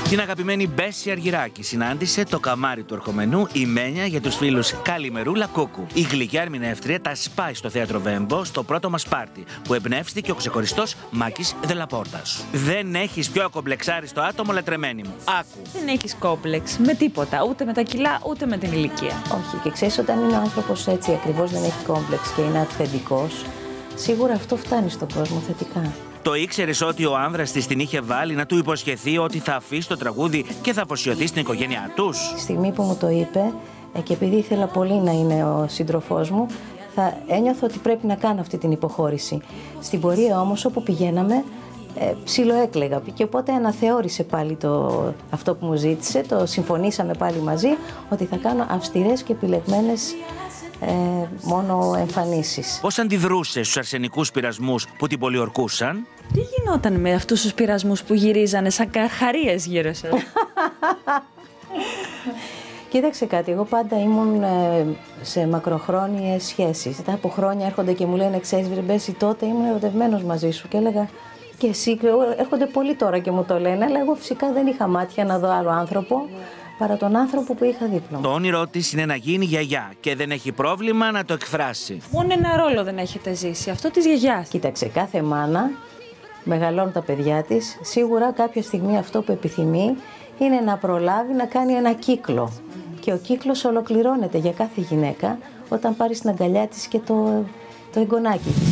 Την αγαπημένη Μπέση Αργυράκη συνάντησε το καμάρι του ερχομενού η Μένια για τους φίλους Καλημερούλα Κούκου. Η γλυκιά ερμηνεύτρια τα σπάει στο θέατρο Βέμπο στο πρώτο μας πάρτι, που εμπνεύστηκε ο ξεχωριστός Μάκης Δελαπόρτας. Δεν έχεις πιο ακομπλεξάριστο άτομο, λατρεμένη μου. Άκου. Δεν έχεις κόμπλεξ με τίποτα, ούτε με τα κιλά, ούτε με την ηλικία. Όχι, και ξέρεις, όταν είναι ο άνθρωπος έτσι ακριβώς δεν έχει κόμπλεξ και είναι αυθεντικός, σίγουρα αυτό φτάνει στον κόσμο θετικά. Το ήξερες ότι ο άνδρας της την είχε βάλει να του υποσχεθεί ότι θα αφήσει το τραγούδι και θα αφοσιωθεί στην οικογένειά τους? Τη στιγμή που μου το είπε και επειδή ήθελα πολύ να είναι ο σύντροφός μου, θα ένιωθα ότι πρέπει να κάνω αυτή την υποχώρηση. Στην πορεία όμως όπου πηγαίναμε ψιλοέκλαιγα και οπότε αναθεώρησε πάλι αυτό που μου ζήτησε, το συμφωνήσαμε πάλι μαζί ότι θα κάνω αυστηρές και επιλεγμένες μόνο εμφανίσεις. Πώς αντιδρούσε στους αρσενικούς πειρασμούς που την πολιορκούσαν? Τι γινόταν με αυτούς τους πειρασμούς που γυρίζανε σαν καρχαρίες γύρω σας? Κοίταξε κάτι, εγώ πάντα ήμουν σε μακροχρόνιες σχέσεις. Μετά από χρόνια έρχονται και μου λένε, ξέρεις Μπέση, τότε ήμουν ερωτευμένος μαζί σου και έλεγα και εσύ, έρχονται πολλοί τώρα και μου το λένε, αλλά εγώ φυσικά δεν είχα μάτια να δω άλλο άνθρωπο παρά τον άνθρωπο που είχα δίπλα μου. Το όνειρό της είναι να γίνει γιαγιά και δεν έχει πρόβλημα να το εκφράσει. Μόνο ένα ρόλο δεν έχετε ζήσει, αυτό της γιαγιάς. Κοίταξε, κάθε μάνα μεγαλώνουν τα παιδιά της. Σίγουρα κάποια στιγμή αυτό που επιθυμεί είναι να προλάβει να κάνει ένα κύκλο. Και ο κύκλος ολοκληρώνεται για κάθε γυναίκα όταν πάρει στην αγκαλιά της και το εγγονάκι της.